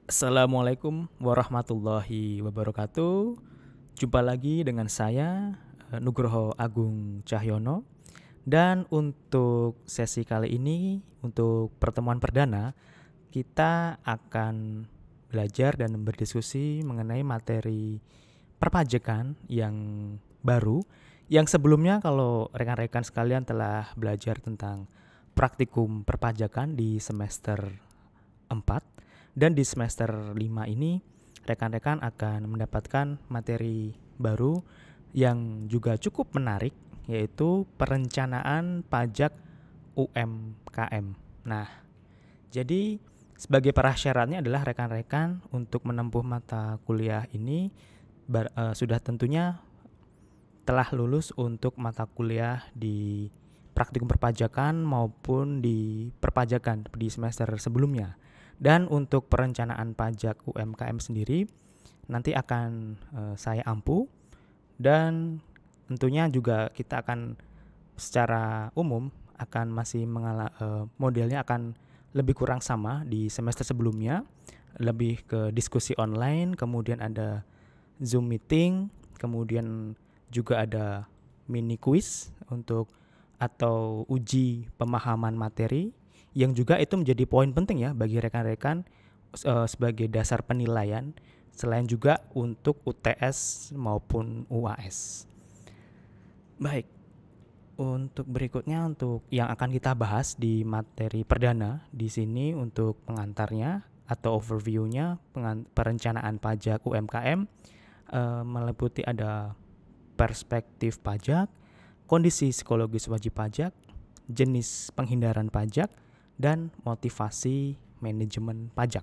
Assalamualaikum warahmatullahi wabarakatuh. Jumpa lagi dengan saya Nugroho Agung Cahyono. Dan untuk sesi kali ini, untuk pertemuan perdana, kita akan belajar dan berdiskusi mengenai materi perpajakan yang baru. Yang sebelumnya kalau rekan-rekan sekalian telah belajar tentang praktikum perpajakan di semester 4 dan di semester 5 ini rekan-rekan akan mendapatkan materi baru yang juga cukup menarik, yaitu perencanaan pajak UMKM. Nah, jadi sebagai prasyaratnya adalah rekan-rekan untuk menempuh mata kuliah ini sudah tentunya telah lulus untuk mata kuliah di praktikum perpajakan maupun di perpajakan di semester sebelumnya. Dan untuk perencanaan pajak UMKM sendiri nanti akan saya ampu, dan tentunya juga kita akan secara umum akan masih modelnya akan lebih kurang sama di semester sebelumnya, lebih ke diskusi online, kemudian ada Zoom meeting, kemudian juga ada mini quiz atau uji pemahaman materi, yang juga itu menjadi poin penting ya bagi rekan-rekan sebagai dasar penilaian, selain juga untuk UTS maupun UAS. Baik, untuk berikutnya, untuk yang akan kita bahas di materi perdana di sini untuk pengantarnya atau overview-nya, perencanaan pajak UMKM meliputi ada perspektif pajak, kondisi psikologis wajib pajak, jenis penghindaran pajak, dan motivasi manajemen pajak.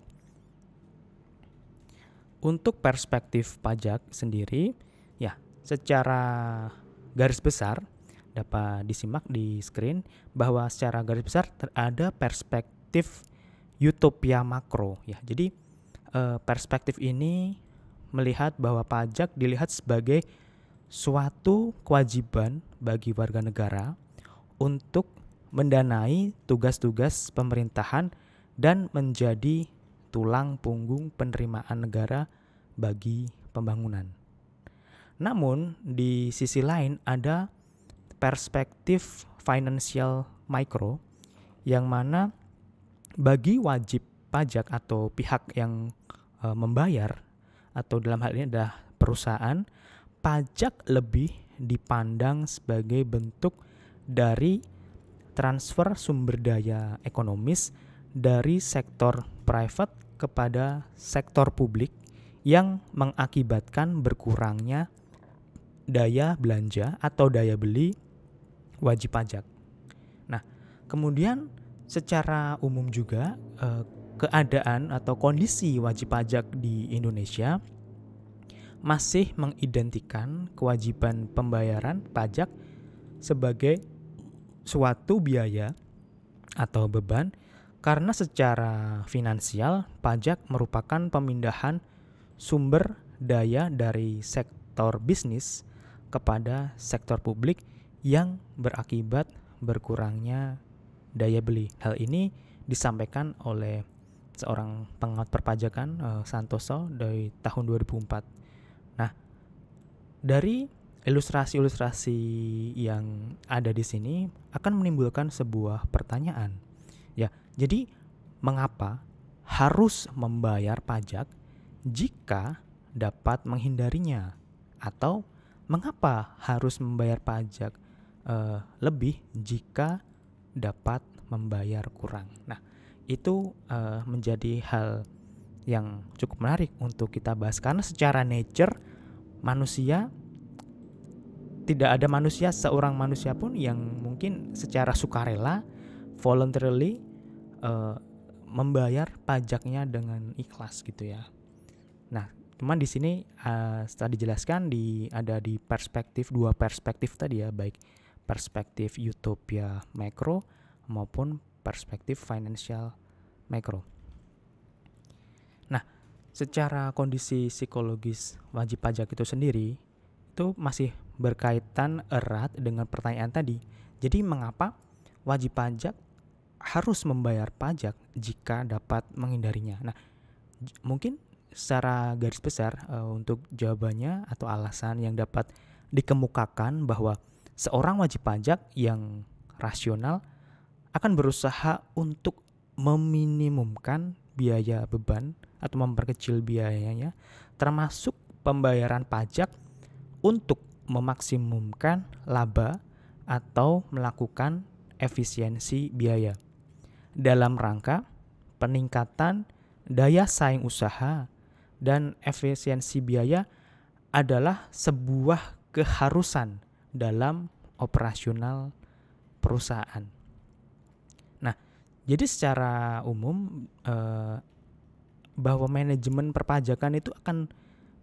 Untuk perspektif pajak sendiri, ya secara garis besar dapat disimak di screen bahwa secara garis besar ada perspektif utopia makro. Ya, jadi perspektif ini melihat bahwa pajak dilihat sebagai suatu kewajiban bagi warga negara untuk mendanai tugas-tugas pemerintahan dan menjadi tulang punggung penerimaan negara bagi pembangunan. Namun di sisi lain ada perspektif financial micro, yang mana bagi wajib pajak atau pihak yang membayar, atau dalam hal ini adalah perusahaan, pajak lebih dipandang sebagai bentuk dari transfer sumber daya ekonomis dari sektor private kepada sektor publik yang mengakibatkan berkurangnya daya belanja atau daya beli wajib pajak. Nah, kemudian secara umum juga keadaan atau kondisi wajib pajak di Indonesia masih mengidentikan kewajiban pembayaran pajak sebagai suatu biaya atau beban, karena secara finansial pajak merupakan pemindahan sumber daya dari sektor bisnis kepada sektor publik yang berakibat berkurangnya daya beli. Hal ini disampaikan oleh seorang pengamat perpajakan, Santoso, dari tahun 2004. Nah, dari ilustrasi-ilustrasi yang ada di sini akan menimbulkan sebuah pertanyaan. Ya, jadi mengapa harus membayar pajak jika dapat menghindarinya? Atau mengapa harus membayar pajak lebih jika dapat membayar kurang? Nah, itu menjadi hal yang cukup menarik untuk kita bahas, karena secara nature manusia, tidak ada manusia, seorang manusia pun yang mungkin secara sukarela, voluntarily membayar pajaknya dengan ikhlas gitu ya. Nah, cuman di sini setelah dijelaskan ada di perspektif, dua perspektif tadi ya, baik perspektif utopia makro maupun perspektif financial makro. Nah, secara kondisi psikologis wajib pajak itu sendiri itu masih berkaitan erat dengan pertanyaan tadi. Jadi mengapa wajib pajak harus membayar pajak jika dapat menghindarinya? Nah, Mungkin secara garis besar untuk jawabannya atau alasan yang dapat dikemukakan bahwa seorang wajib pajak yang rasional akan berusaha untuk meminimumkan biaya beban atau memperkecil biayanya, termasuk pembayaran pajak untuk memaksimumkan laba atau melakukan efisiensi biaya dalam rangka peningkatan daya saing usaha. Dan efisiensi biaya adalah sebuah keharusan dalam operasional perusahaan. Nah, jadi secara umum bahwa manajemen perpajakan itu akan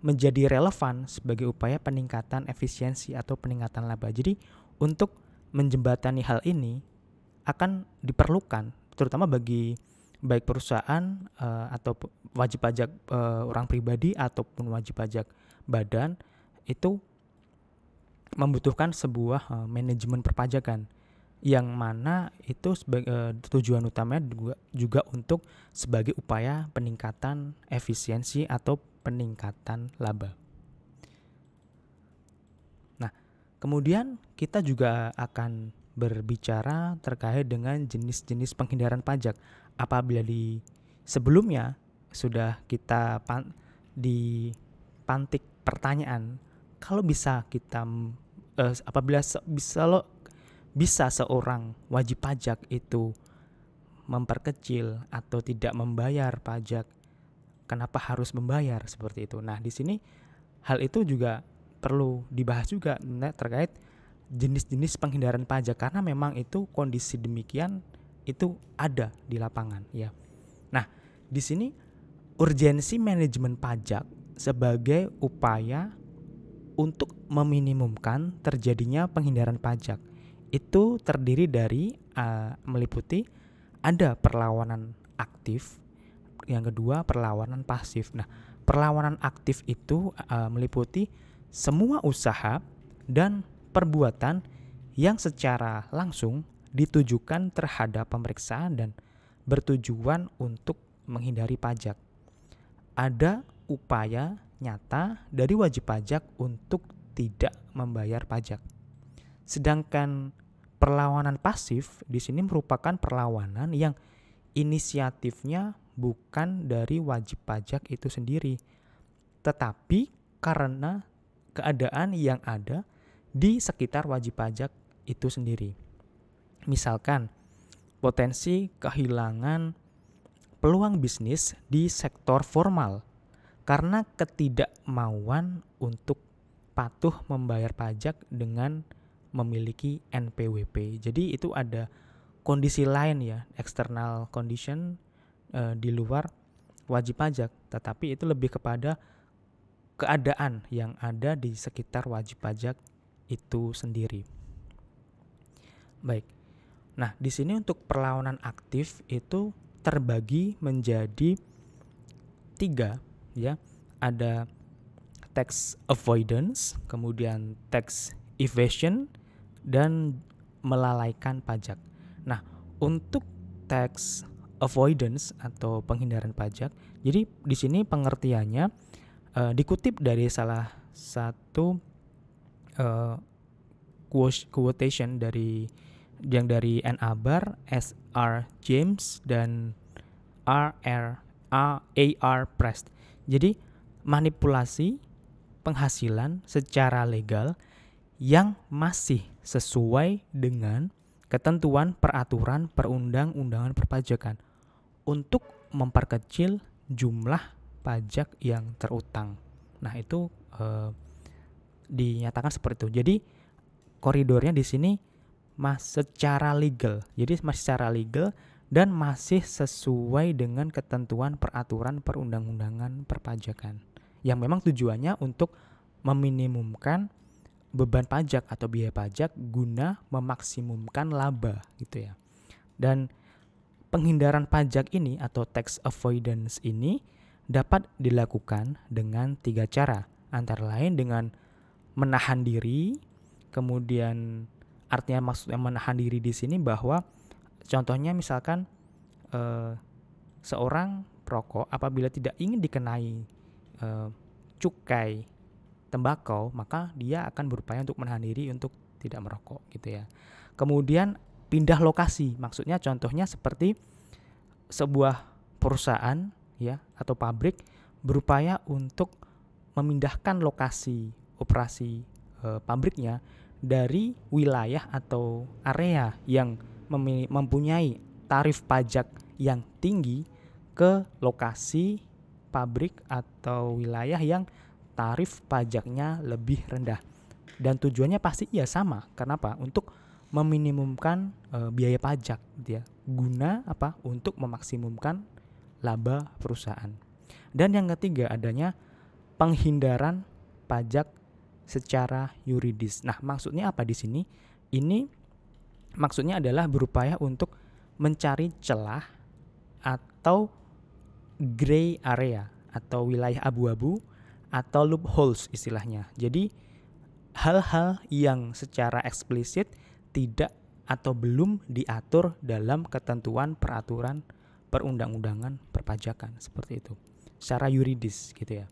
menjadi relevan sebagai upaya peningkatan efisiensi atau peningkatan laba. Jadi untuk menjembatani hal ini akan diperlukan terutama bagi baik perusahaan atau wajib pajak orang pribadi ataupun wajib pajak badan, itu membutuhkan sebuah manajemen perpajakan yang mana itu tujuan utamanya juga untuk sebagai upaya peningkatan efisiensi atau peningkatan laba. Nah, kemudian kita juga akan berbicara terkait dengan jenis-jenis penghindaran pajak. Apabila di sebelumnya sudah kita dipantik pertanyaan, kalau bisa kita apabila bisa seorang wajib pajak itu memperkecil atau tidak membayar pajak, kenapa harus membayar seperti itu? Nah, di sini hal itu juga perlu dibahas juga terkait jenis-jenis penghindaran pajak, karena memang itu kondisi demikian itu ada di lapangan ya. Nah, di sini urgensi manajemen pajak sebagai upaya untuk meminimumkan terjadinya penghindaran pajak itu terdiri dari meliputi ada perlawanan aktif, yang kedua perlawanan pasif. Nah, perlawanan aktif itu meliputi semua usaha dan perbuatan yang secara langsung ditujukan terhadap pemeriksaan dan bertujuan untuk menghindari pajak. Ada upaya nyata dari wajib pajak untuk tidak membayar pajak. Sedangkan perlawanan pasif di sini merupakan perlawanan yang inisiatifnya bukan dari wajib pajak itu sendiri, tetapi karena keadaan yang ada di sekitar wajib pajak itu sendiri. Misalkan potensi kehilangan peluang bisnis di sektor formal karena ketidakmauan untuk patuh membayar pajak dengan memiliki NPWP. Jadi itu ada kondisi lain ya, external condition di luar wajib pajak, tetapi itu lebih kepada keadaan yang ada di sekitar wajib pajak itu sendiri. Baik. Nah, di sini untuk perlawanan aktif itu terbagi menjadi 3 ya. Ada tax avoidance, kemudian tax evasion, dan melalaikan pajak. Nah, untuk tax avoidance atau penghindaran pajak, jadi di sini pengertiannya dikutip dari salah satu quotation dari N.A.Bar, S.R. James, dan A.R. Prest. Jadi manipulasi penghasilan secara legal yang masih sesuai dengan ketentuan peraturan perundang-undangan perpajakan untuk memperkecil jumlah pajak yang terutang. Nah, itu dinyatakan seperti itu. Jadi koridornya di sini secara legal. Jadi masih secara legal dan masih sesuai dengan ketentuan peraturan perundang-undangan perpajakan yang memang tujuannya untuk meminimumkan beban pajak atau biaya pajak guna memaksimumkan laba gitu ya. Dan penghindaran pajak ini atau tax avoidance ini dapat dilakukan dengan 3 cara, antara lain dengan menahan diri. Kemudian artinya maksudnya menahan diri di sini bahwa contohnya misalkan seorang rokok apabila tidak ingin dikenai cukai tembakau, maka dia akan berupaya untuk menahan diri untuk tidak merokok gitu ya. Kemudian pindah lokasi, maksudnya contohnya seperti sebuah perusahaan ya atau pabrik berupaya untuk memindahkan lokasi operasi pabriknya dari wilayah atau area yang mempunyai tarif pajak yang tinggi ke lokasi pabrik atau wilayah yang tarif pajaknya lebih rendah. Dan tujuannya pasti ya sama. Kenapa? Untuk meminimumkan biaya pajak gitu ya. Guna apa? Untuk memaksimumkan laba perusahaan. Dan yang ketiga adanya penghindaran pajak secara yuridis. Nah, maksudnya apa di sini? Ini maksudnya adalah berupaya untuk mencari celah atau gray area atau wilayah abu-abu atau loopholes istilahnya. Jadi hal-hal yang secara eksplisit tidak atau belum diatur dalam ketentuan peraturan perundang-undangan perpajakan seperti itu. Secara yuridis gitu ya.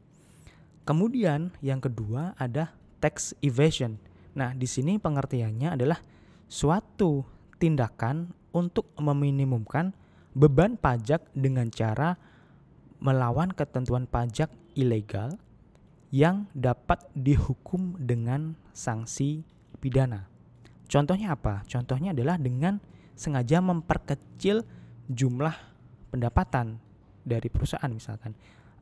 Kemudian yang kedua ada tax evasion. Nah, di sini pengertiannya adalah suatu tindakan untuk meminimumkan beban pajak dengan cara melawan ketentuan pajak ilegal yang dapat dihukum dengan sanksi pidana. Contohnya apa? Contohnya adalah dengan sengaja memperkecil jumlah pendapatan dari perusahaan misalkan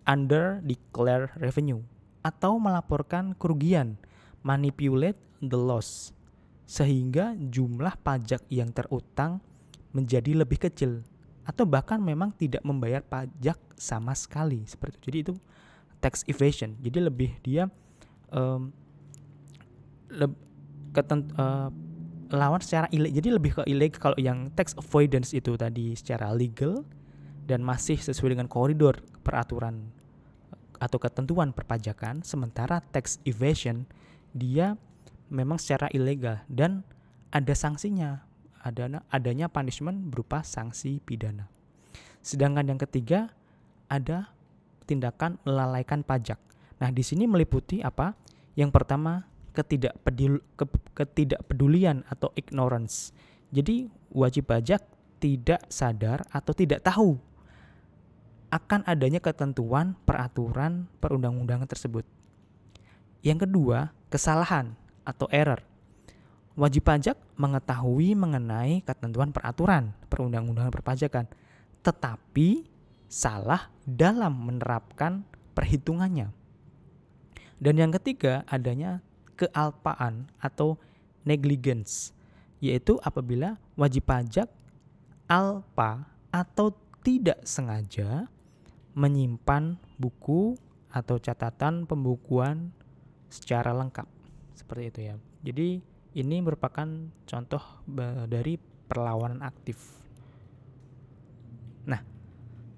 under declared revenue atau melaporkan kerugian, manipulate the loss sehingga jumlah pajak yang terutang menjadi lebih kecil atau bahkan memang tidak membayar pajak sama sekali seperti itu. Jadi itu tax evasion. Jadi lebih dia lawan secara ilegal. Jadi lebih ke ilegal. Kalau yang tax avoidance itu tadi secara legal dan masih sesuai dengan koridor peraturan atau ketentuan perpajakan, sementara tax evasion dia memang secara ilegal dan ada sanksinya. Adanya punishment berupa sanksi pidana. Sedangkan yang ketiga ada tindakan melalaikan pajak. Nah, di sini meliputi apa? Yang pertama, ketidakpedulian atau ignorance. Jadi, wajib pajak tidak sadar atau tidak tahu akan adanya ketentuan peraturan perundang-undangan tersebut. Yang kedua, kesalahan atau error. Wajib pajak mengetahui mengenai ketentuan peraturan perundang-undangan perpajakan, tetapi salah dalam menerapkan perhitungannya. Dan yang ketiga adanya kealpaan atau negligence, yaitu apabila wajib pajak alpa atau tidak sengaja menyimpan buku atau catatan pembukuan secara lengkap. Seperti itu ya. Jadi ini merupakan contoh dari perlawanan aktif. Nah,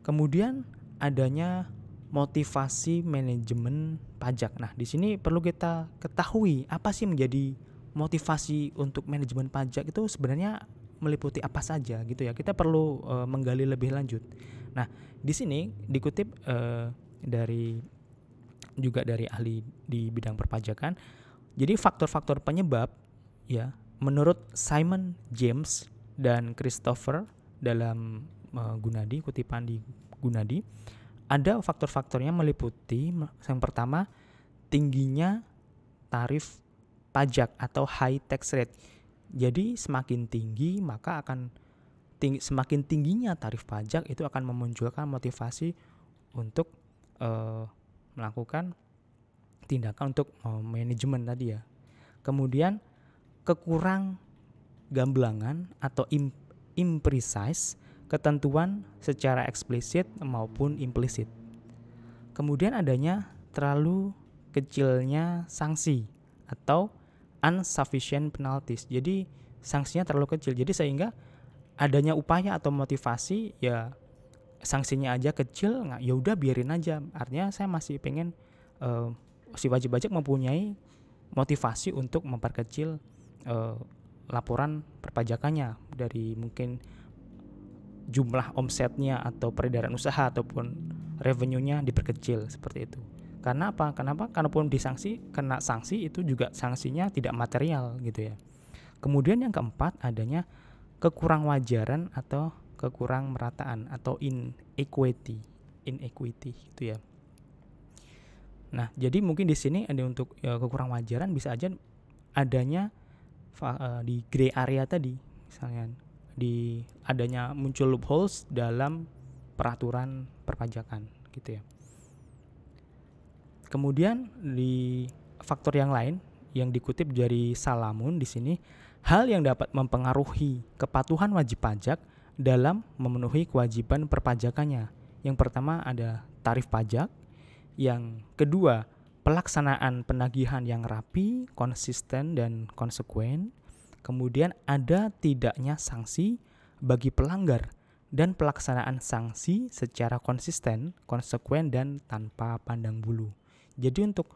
kemudian adanya motivasi manajemen pajak. Nah, di sini perlu kita ketahui apa sih menjadi motivasi untuk manajemen pajak itu sebenarnya meliputi apa saja gitu ya. Kita perlu menggali lebih lanjut. Nah, di sini dikutip dari ahli di bidang perpajakan. Jadi faktor-faktor penyebab ya, menurut Simon James dan Christopher dalam Gunadi, kutipan di Gunadi, ada faktor-faktornya meliputi yang pertama tingginya tarif pajak atau high tax rate. Jadi semakin tinggi maka semakin tingginya tarif pajak itu akan memunculkan motivasi untuk melakukan tindakan untuk manajemen tadi ya. Kemudian kekurang gamblangan atau imprecise ketentuan secara eksplisit maupun implisit. Kemudian adanya terlalu kecilnya sanksi atau insufficient penalties. Jadi sanksinya terlalu kecil. Jadi sehingga adanya upaya atau motivasi ya sanksinya aja kecil, ya udah biarin aja. Artinya saya masih pengen si wajib pajak mempunyai motivasi untuk memperkecil laporan perpajakannya dari mungkin jumlah omsetnya atau peredaran usaha ataupun revenue-nya diperkecil seperti itu. Karena apa? Kenapa? Karena pun kena sanksi itu juga sanksinya tidak material gitu ya. Kemudian yang keempat adanya kekurang wajaran atau kekurang merataan atau inequity gitu ya. Nah, jadi mungkin di sini ada untuk kekurang wajaran bisa aja adanya di gray area tadi, misalnya di adanya muncul loopholes dalam peraturan perpajakan gitu ya. Kemudian di faktor yang lain yang dikutip dari Salamun di sini, hal yang dapat mempengaruhi kepatuhan wajib pajak dalam memenuhi kewajiban perpajakannya. Yang pertama ada tarif pajak, yang kedua pelaksanaan penagihan yang rapi, konsisten dan konsekuen. Kemudian ada tidaknya sanksi bagi pelanggar dan pelaksanaan sanksi secara konsisten, konsekuen dan tanpa pandang bulu. Jadi untuk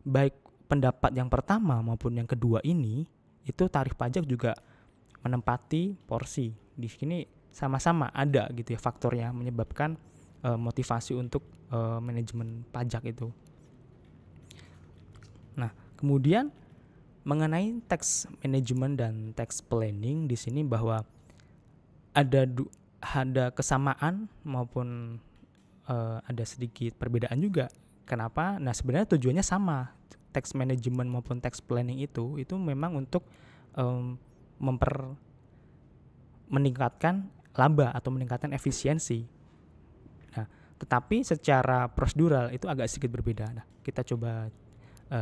baik pendapat yang pertama maupun yang kedua ini, itu tarif pajak juga menempati porsi. Di sini sama-sama ada gitu ya faktornya menyebabkan motivasi untuk manajemen pajak itu. Nah, kemudian mengenai tax management dan tax planning di sini bahwa ada kesamaan maupun ada sedikit perbedaan juga. Kenapa? Nah, sebenarnya tujuannya sama. Tax management maupun tax planning itu memang untuk meningkatkan laba atau meningkatkan efisiensi. Nah, tetapi secara prosedural itu agak sedikit berbeda. Nah, kita coba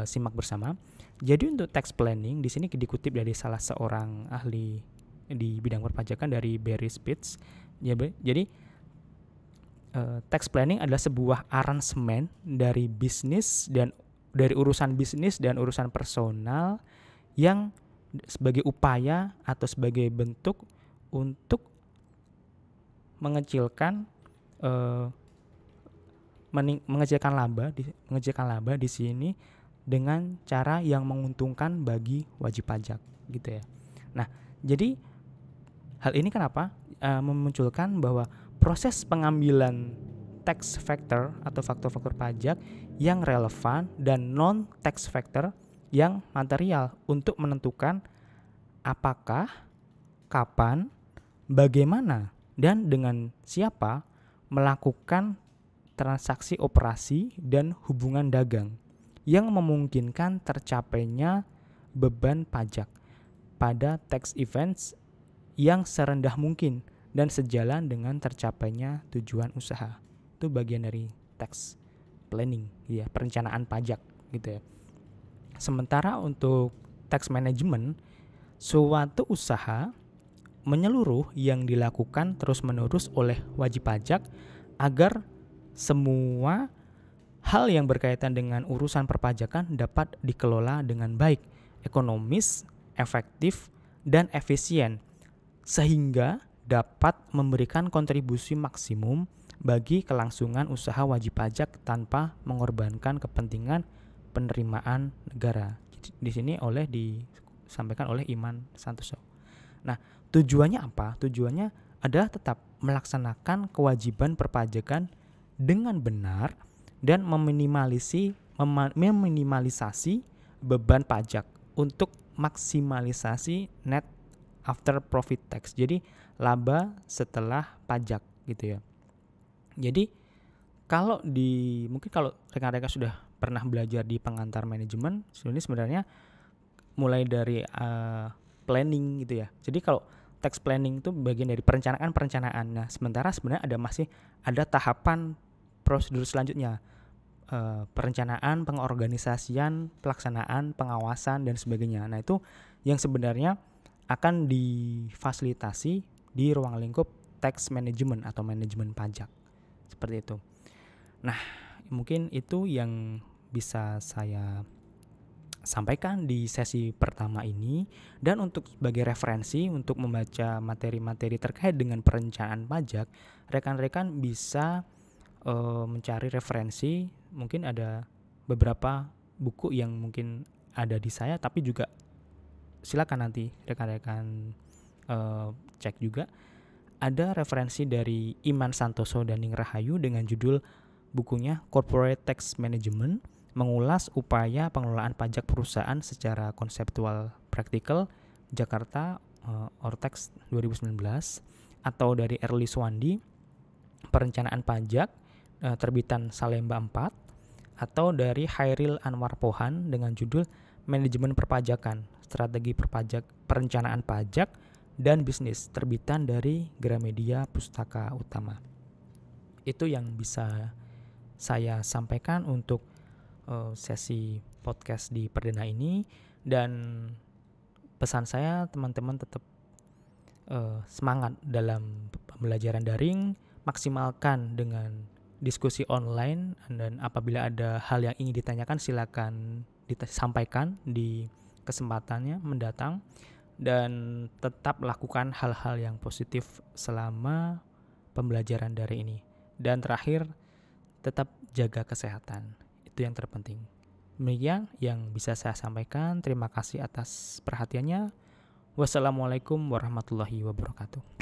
simak bersama. Jadi untuk tax planning di sini dikutip dari salah seorang ahli di bidang perpajakan dari Barry Spitz. Jadi tax planning adalah sebuah aransemen dari urusan bisnis dan urusan personal yang sebagai upaya atau sebagai bentuk untuk mengecilkan laba di sini dengan cara yang menguntungkan bagi wajib pajak gitu ya. Nah, jadi hal ini kenapa memunculkan bahwa proses pengambilan tax factor atau faktor-faktor pajak yang relevan dan non-tax factor yang material untuk menentukan apakah, kapan, bagaimana, dan dengan siapa melakukan transaksi operasi dan hubungan dagang yang memungkinkan tercapainya beban pajak pada tax events yang serendah mungkin dan sejalan dengan tercapainya tujuan usaha. Itu bagian dari tax planning, ya, perencanaan pajak gitu ya. Sementara untuk tax management, suatu usaha menyeluruh yang dilakukan terus-menerus oleh wajib pajak agar semua hal yang berkaitan dengan urusan perpajakan dapat dikelola dengan baik, ekonomis, efektif, dan efisien, sehingga dapat memberikan kontribusi maksimum bagi kelangsungan usaha wajib pajak tanpa mengorbankan kepentingan penerimaan negara. Di sini disampaikan oleh Iman Santoso. Nah, tujuannya apa? Tujuannya adalah tetap melaksanakan kewajiban perpajakan dengan benar dan meminimalisasi beban pajak untuk maksimalisasi net after profit tax. Jadi laba setelah pajak gitu ya. Jadi mungkin kalau rekan-rekan sudah pernah belajar di pengantar manajemen, ini sebenarnya mulai dari planning gitu ya. Jadi kalau tax planning itu bagian dari perencanaan. Nah, sementara sebenarnya masih ada tahapan prosedur selanjutnya. Perencanaan, pengorganisasian, pelaksanaan, pengawasan dan sebagainya. Nah, itu yang sebenarnya akan difasilitasi di ruang lingkup tax management atau manajemen pajak. Seperti itu. Nah, mungkin itu yang bisa saya sampaikan di sesi pertama ini, dan untuk sebagai referensi untuk membaca materi-materi terkait dengan perencanaan pajak, rekan-rekan bisa mencari referensi. Mungkin ada beberapa buku yang mungkin ada di saya, tapi juga silakan nanti rekan-rekan cek juga ada referensi dari Iman Santoso dan Ning Rahayu dengan judul bukunya Corporate Tax Management, mengulas upaya pengelolaan pajak perusahaan secara konseptual praktikal, Jakarta Ortex 2019, atau dari Erli Swandi, Perencanaan Pajak, terbitan Salemba 4, atau dari Hairil Anwar Pohan dengan judul Manajemen Perpajakan, Strategi Perencanaan Pajak dan Bisnis, terbitan dari Gramedia Pustaka Utama. Itu yang bisa saya sampaikan untuk sesi podcast di perdana ini, dan pesan saya teman-teman tetap semangat dalam pembelajaran daring, maksimalkan dengan diskusi online, dan apabila ada hal yang ingin ditanyakan silakan disampaikan di kesempatannya mendatang, dan tetap lakukan hal-hal yang positif selama pembelajaran daring ini. Dan terakhir, tetap jaga kesehatan, itu yang terpenting. Demikian yang bisa saya sampaikan. Terima kasih atas perhatiannya. Wassalamualaikum warahmatullahi wabarakatuh.